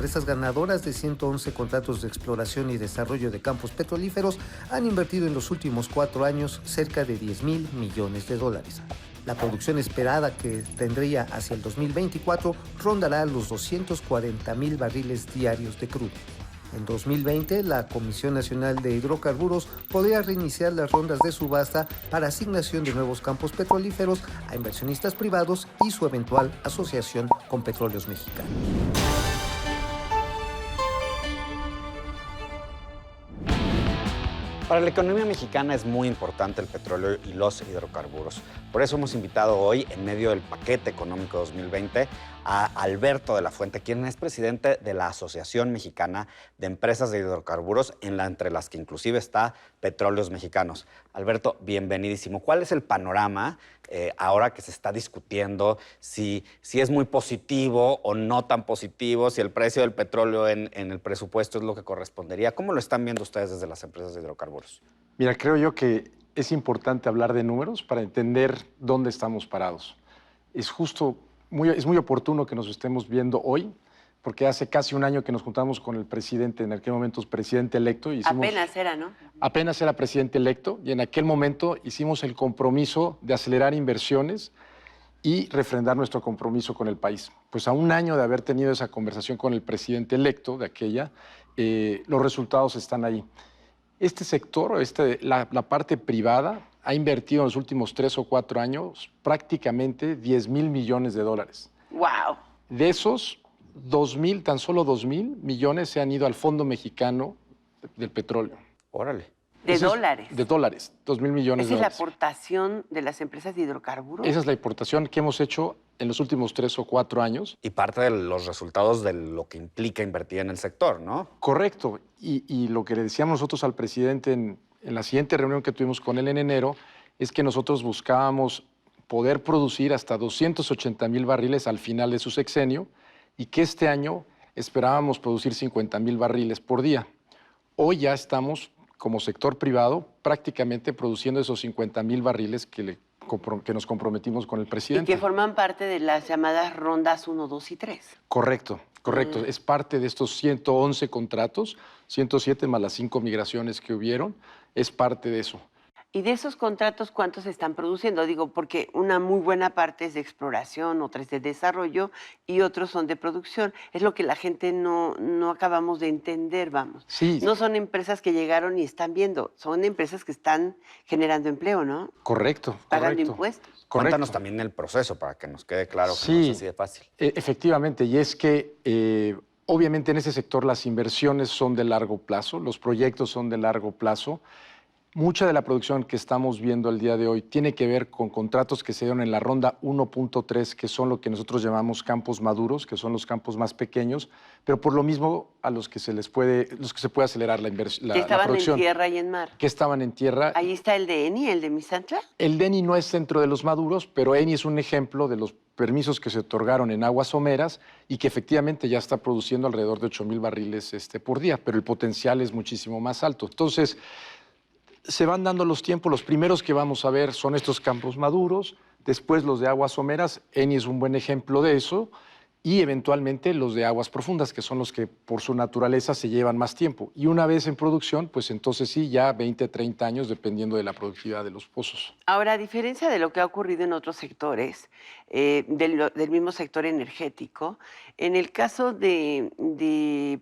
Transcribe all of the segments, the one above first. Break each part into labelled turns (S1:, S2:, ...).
S1: empresas ganadoras de 111 contratos de exploración y desarrollo de campos petrolíferos han invertido en los últimos 4 años cerca de $10,000 millones. La producción esperada que tendría hacia el 2024 rondará los 240,000 barriles diarios de crudo. En 2020, la Comisión Nacional de Hidrocarburos podría reiniciar las rondas de subasta para asignación de nuevos campos petrolíferos a inversionistas privados y su eventual asociación con Petróleos Mexicanos.
S2: Para la economía mexicana es muy importante el petróleo y los hidrocarburos. Por eso hemos invitado hoy, en medio del paquete económico 2020, a Alberto de la Fuente, quien es presidente de la Asociación Mexicana de Empresas de Hidrocarburos, entre las que inclusive está Petróleos Mexicanos. Alberto, bienvenidísimo. ¿Cuál es el panorama ahora que se está discutiendo si es muy positivo o no tan positivo, si el precio del petróleo en el presupuesto es lo que correspondería? ¿Cómo lo están viendo ustedes desde las empresas de hidrocarburos?
S3: Mira, creo yo que es importante hablar de números para entender dónde estamos parados. Es muy oportuno que nos estemos viendo hoy, porque hace casi un año que nos juntamos con el presidente, en aquel momento presidente electo.
S4: Apenas era, ¿no?
S3: Apenas era presidente electo, y en aquel momento hicimos el compromiso de acelerar inversiones y refrendar nuestro compromiso con el país. Pues a un año de haber tenido esa conversación con el presidente electo de aquella, los resultados están ahí. Este sector, la parte privada, ha invertido en los últimos 3 o 4 años prácticamente $10,000 millones.
S4: ¡Wow!
S3: De esos, tan solo 2,000 millones se han ido al Fondo Mexicano del Petróleo.
S2: Órale.
S4: ¿De dólares?
S3: De dólares, 2,000 millones de
S4: ¿Esa es la
S3: dólares.
S4: aportación de las empresas de hidrocarburos?
S3: Esa es la aportación que hemos hecho en los últimos 3 o 4 años.
S2: Y parte de los resultados de lo que implica invertir en el sector, ¿no?
S3: Correcto. Y lo que le decíamos nosotros al presidente en la siguiente reunión que tuvimos con él en enero es que nosotros buscábamos poder producir hasta 280,000 barriles al final de su sexenio y que este año esperábamos producir 50,000 barriles por día. Hoy ya estamos, como sector privado, prácticamente produciendo esos 50,000 barriles que nos comprometimos con el presidente.
S4: Y que forman parte de las llamadas rondas 1, 2 y 3.
S3: Correcto. Es parte de estos 111 contratos, 107 más las 5 migraciones que hubieron, es parte de eso.
S4: ¿Y de esos contratos cuántos se están produciendo? Digo, porque una muy buena parte es de exploración, otra es de desarrollo y otros son de producción. Es lo que la gente no acabamos de entender, vamos.
S3: Sí.
S4: No son empresas que llegaron y están viendo, son empresas que están generando empleo, ¿no?
S3: Correcto.
S4: Pagando impuestos.
S2: Cuéntanos también el proceso para que nos quede claro que no es así de fácil.
S3: Efectivamente, y es que obviamente en ese sector las inversiones son de largo plazo, los proyectos son de largo plazo. Mucha de la producción que estamos viendo el día de hoy tiene que ver con contratos que se dieron en la ronda 1.3, que son lo que nosotros llamamos campos maduros, que son los campos más pequeños, pero por lo mismo a los que se puede acelerar la producción.
S4: Que estaban en tierra y en mar.
S3: Que estaban en tierra.
S4: Ahí está el de Eni, el de Misantla.
S3: El de Eni no es dentro de los maduros, pero Eni es un ejemplo de los permisos que se otorgaron en aguas someras y que efectivamente ya está produciendo alrededor de 8,000 barriles por día, pero el potencial es muchísimo más alto. Entonces, se van dando los tiempos. Los primeros que vamos a ver son estos campos maduros, después los de aguas someras. Eni es un buen ejemplo de eso, y eventualmente los de aguas profundas, que son los que por su naturaleza se llevan más tiempo. Y una vez en producción, pues entonces sí, ya 20, 30 años, dependiendo de la productividad de los pozos.
S4: Ahora, a diferencia de lo que ha ocurrido en otros sectores, del mismo sector energético, en el caso de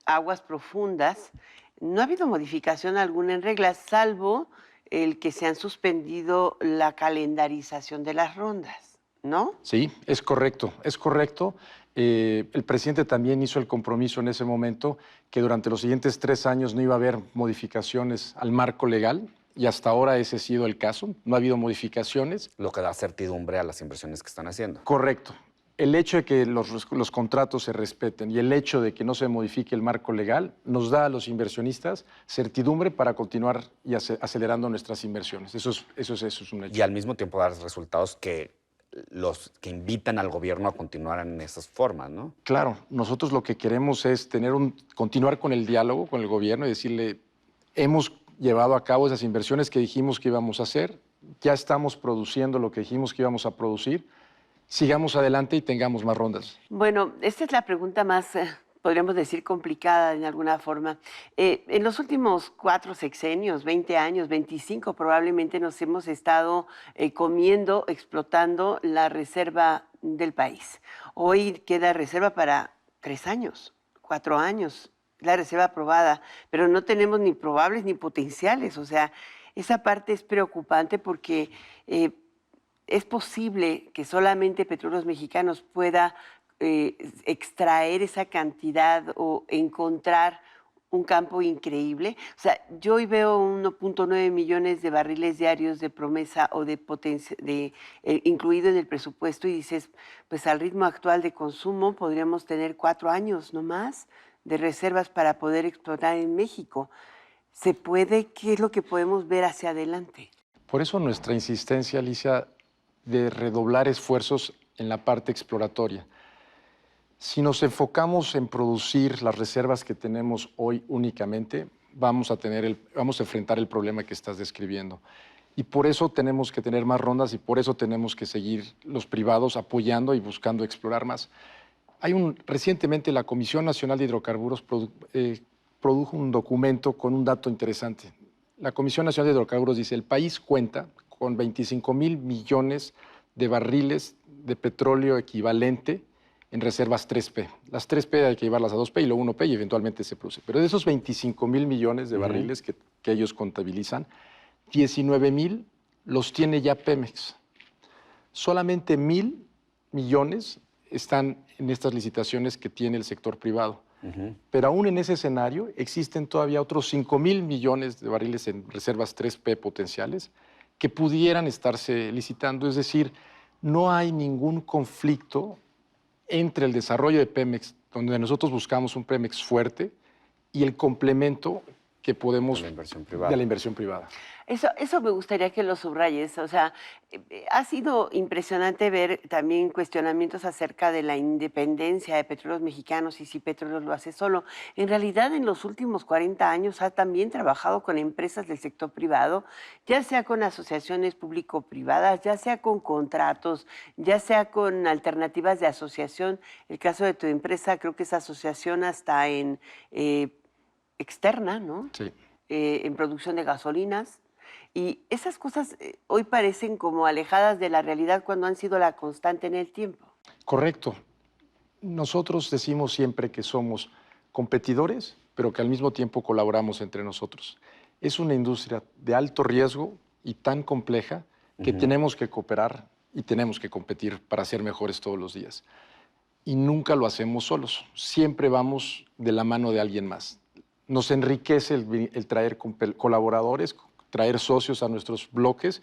S4: aguas profundas, no ha habido modificación alguna en reglas, salvo el que se han suspendido la calendarización de las rondas, ¿no?
S3: Sí, es correcto, es correcto. El presidente también hizo el compromiso en ese momento que durante los siguientes 3 años no iba a haber modificaciones al marco legal, y hasta ahora ese ha sido el caso. No ha habido modificaciones.
S2: Lo que da certidumbre a las inversiones que están haciendo.
S3: Correcto. El hecho de que los contratos se respeten y el hecho de que no se modifique el marco legal nos da a los inversionistas certidumbre para continuar y acelerando nuestras inversiones. Eso es un hecho.
S2: Y al mismo tiempo dar resultados que invitan al gobierno a continuar en esas formas, ¿no?
S3: Claro, nosotros lo que queremos es continuar con el diálogo con el gobierno y decirle, hemos llevado a cabo esas inversiones que dijimos que íbamos a hacer, ya estamos produciendo lo que dijimos que íbamos a producir, sigamos adelante y tengamos más rondas.
S4: Bueno, esta es la pregunta más podríamos decir, complicada en alguna forma. En los últimos 4 sexenios, 20 años, 25, probablemente nos hemos estado comiendo, explotando la reserva del país. Hoy queda reserva para 3 años, 4 años, la reserva aprobada, pero no tenemos ni probables ni potenciales. O sea, esa parte es preocupante porque es posible que solamente Petróleos Mexicanos pueda extraer esa cantidad o encontrar un campo increíble. O sea, yo hoy veo 1.9 millones de barriles diarios de promesa o de potencia, incluido en el presupuesto, y dices, pues al ritmo actual de consumo podríamos tener 4 años nomás de reservas para poder explotar en México. ¿Se puede? ¿Qué es lo que podemos ver hacia adelante?
S3: Por eso nuestra insistencia, Alicia, de redoblar esfuerzos en la parte exploratoria. Si nos enfocamos en producir las reservas que tenemos hoy únicamente, vamos a enfrentar el problema que estás describiendo. Y por eso tenemos que tener más rondas y por eso tenemos que seguir los privados apoyando y buscando explorar más. Recientemente la Comisión Nacional de Hidrocarburos produjo un documento con un dato interesante. La Comisión Nacional de Hidrocarburos dice: el país cuenta con 25,000 millones de barriles de petróleo equivalente en reservas 3P. Las 3P hay que llevarlas a 2P y luego 1P y eventualmente se produce. Pero de esos 25,000 millones de barriles que ellos contabilizan, 19,000 los tiene ya Pemex. Solamente 1,000 millones están en estas licitaciones que tiene el sector privado. Pero aún en ese escenario existen todavía otros 5,000 millones de barriles en reservas 3P potenciales que pudieran estarse licitando. Es decir, no hay ningún conflicto entre el desarrollo de Pemex, donde nosotros buscamos un Pemex fuerte, y el complemento que podemos
S2: de la inversión privada.
S4: Eso me gustaría que lo subrayes. O sea, ha sido impresionante ver también cuestionamientos acerca de la independencia de Petróleos Mexicanos y si Petróleos lo hace solo. En realidad, en los últimos 40 años ha también trabajado con empresas del sector privado, ya sea con asociaciones público-privadas, ya sea con contratos, ya sea con alternativas de asociación. El caso de tu empresa, creo que es asociación hasta en externa, ¿no?
S3: Sí.
S4: En producción de gasolinas. Y esas cosas hoy parecen como alejadas de la realidad cuando han sido la constante en el tiempo.
S3: Correcto. Nosotros decimos siempre que somos competidores, pero que al mismo tiempo colaboramos entre nosotros. Es una industria de alto riesgo y tan compleja que tenemos que cooperar y tenemos que competir para ser mejores todos los días. Y nunca lo hacemos solos. Siempre vamos de la mano de alguien más. Nos enriquece el traer colaboradores, traer socios a nuestros bloques,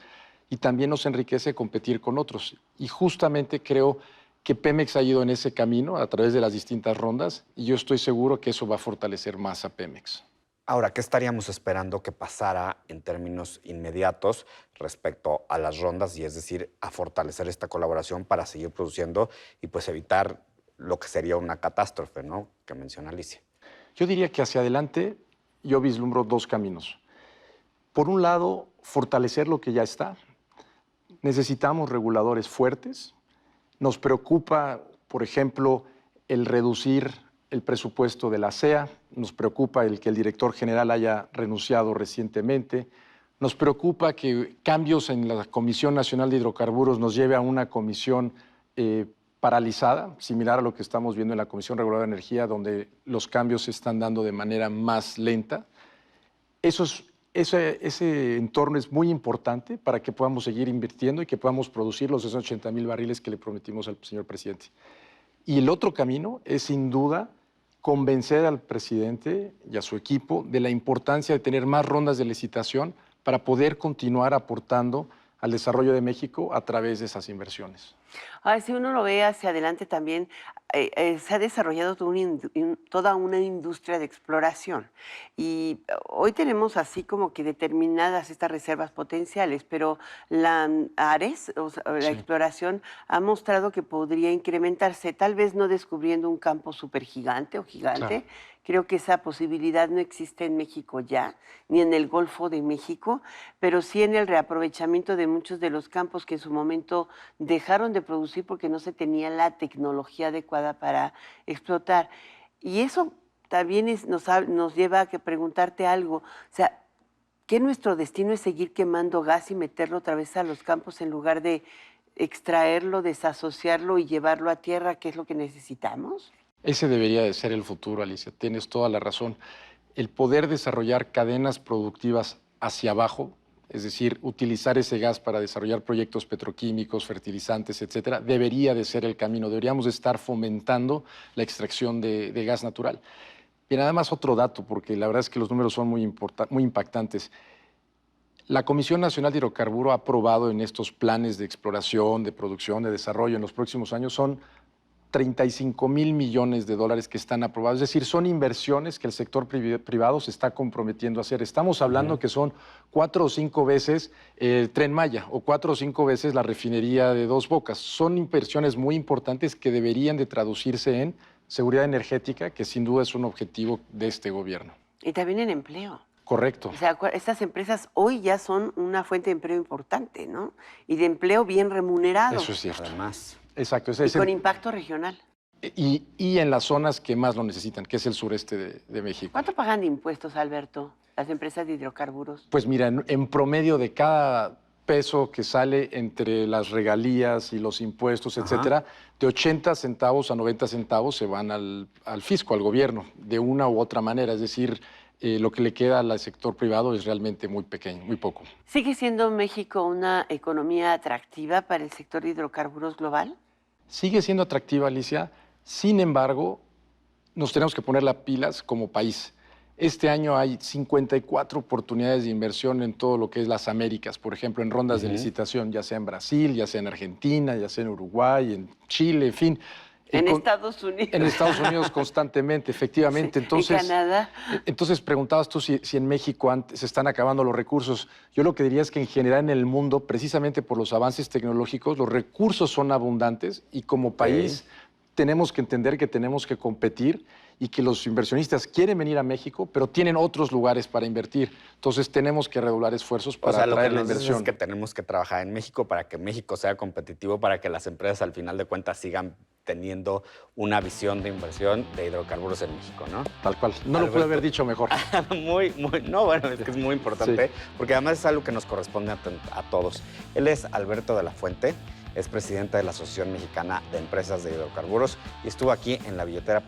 S3: y también nos enriquece competir con otros. Y justamente creo que Pemex ha ido en ese camino a través de las distintas rondas, y yo estoy seguro que eso va a fortalecer más a Pemex.
S2: Ahora, ¿qué estaríamos esperando que pasara en términos inmediatos respecto a las rondas, y es decir, a fortalecer esta colaboración para seguir produciendo y pues evitar lo que sería una catástrofe, ¿no?, que menciona Alicia?
S3: Yo diría que hacia adelante yo vislumbro 2 caminos. Por un lado, fortalecer lo que ya está. Necesitamos reguladores fuertes. Nos preocupa, por ejemplo, el reducir el presupuesto de la CEA. Nos preocupa el que el director general haya renunciado recientemente. Nos preocupa que cambios en la Comisión Nacional de Hidrocarburos nos lleve a una comisión paralizada, similar a lo que estamos viendo en la Comisión Reguladora de Energía, donde los cambios se están dando de manera más lenta. Ese entorno es muy importante para que podamos seguir invirtiendo y que podamos producir los 80,000 barriles que le prometimos al señor presidente. Y el otro camino es, sin duda, convencer al presidente y a su equipo de la importancia de tener más rondas de licitación para poder continuar aportando al desarrollo de México a través de esas inversiones.
S4: Ahora, si uno lo ve hacia adelante también, se ha desarrollado toda una industria de exploración. Y hoy tenemos así como que determinadas estas reservas potenciales, pero la ARES, o sea, la exploración, ha mostrado que podría incrementarse, tal vez no descubriendo un campo supergigante o gigante. Claro. Creo que esa posibilidad no existe en México ya, ni en el Golfo de México, pero sí en el reaprovechamiento de muchos de los campos que en su momento dejaron de producir porque no se tenía la tecnología adecuada para explotar. Y eso también nos lleva a preguntarte algo. O sea, ¿qué nuestro destino es seguir quemando gas y meterlo otra vez a los campos en lugar de extraerlo, desasociarlo y llevarlo a tierra, que es lo que necesitamos?
S3: Ese debería de ser el futuro, Alicia. Tienes toda la razón. El poder desarrollar cadenas productivas hacia abajo, es decir, utilizar ese gas para desarrollar proyectos petroquímicos, fertilizantes, etcétera, debería de ser el camino. Deberíamos de estar fomentando la extracción de gas natural. Y nada más otro dato, porque la verdad es que los números son muy impactantes. La Comisión Nacional de Hidrocarburos ha aprobado en estos planes de exploración, de producción, de desarrollo en los próximos años, son 35,000 millones de dólares que están aprobados. Es decir, son inversiones que el sector privado se está comprometiendo a hacer. Estamos hablando que son 4 o 5 veces el Tren Maya o 4 o 5 veces la refinería de Dos Bocas. Son inversiones muy importantes que deberían de traducirse en seguridad energética, que sin duda es un objetivo de este gobierno.
S4: Y también en empleo.
S3: Correcto.
S4: O sea, estas empresas hoy ya son una fuente de empleo importante, ¿no? Y de empleo bien remunerado.
S3: Eso es cierto.
S2: Además.
S3: Exacto.
S4: Y con impacto regional.
S3: Y en las zonas que más lo necesitan, que es el sureste de México.
S4: ¿Cuánto pagan de impuestos, Alberto, las empresas de hidrocarburos?
S3: Pues mira, en promedio de cada peso que sale entre las regalías y los impuestos, etcétera, de 80 centavos a 90 centavos se van al fisco, al gobierno, de una u otra manera. Es decir, lo que le queda al sector privado es realmente muy pequeño, muy poco.
S4: ¿Sigue siendo México una economía atractiva para el sector de hidrocarburos global?
S3: Sigue siendo atractiva, Alicia. Sin embargo, nos tenemos que poner las pilas como país. Este año hay 54 oportunidades de inversión en todo lo que es las Américas, por ejemplo, en rondas de licitación, ya sea en Brasil, ya sea en Argentina, ya sea en Uruguay, en Chile, en fin.
S4: En Estados Unidos.
S3: En Estados Unidos constantemente, efectivamente.
S4: Sí,
S3: Entonces,
S4: en Canadá.
S3: Entonces preguntabas tú si en México se están acabando los recursos. Yo lo que diría es que en general en el mundo, precisamente por los avances tecnológicos, los recursos son abundantes y como país tenemos que entender que tenemos que competir y que los inversionistas quieren venir a México, pero tienen otros lugares para invertir. Entonces tenemos que redoblar esfuerzos para atraer la inversión.
S2: Es que tenemos que trabajar en México para que México sea competitivo, para que las empresas al final de cuentas sigan teniendo una visión de inversión de hidrocarburos en México, ¿no?
S3: Tal cual. No lo pude haber dicho mejor.
S2: No, bueno, es que es muy importante, porque además es algo que nos corresponde a todos. Él es Alberto de la Fuente, es presidente de la Asociación Mexicana de Empresas de Hidrocarburos y estuvo aquí en La Billetera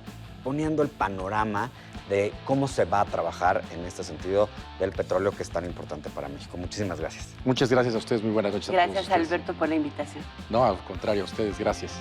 S2: poniendo el panorama de cómo se va a trabajar en este sentido del petróleo que es tan importante para México. Muchísimas gracias.
S3: Muchas gracias a ustedes. Muy buenas noches.
S4: Gracias, Alberto, por la invitación.
S3: No, al contrario, a ustedes. Gracias.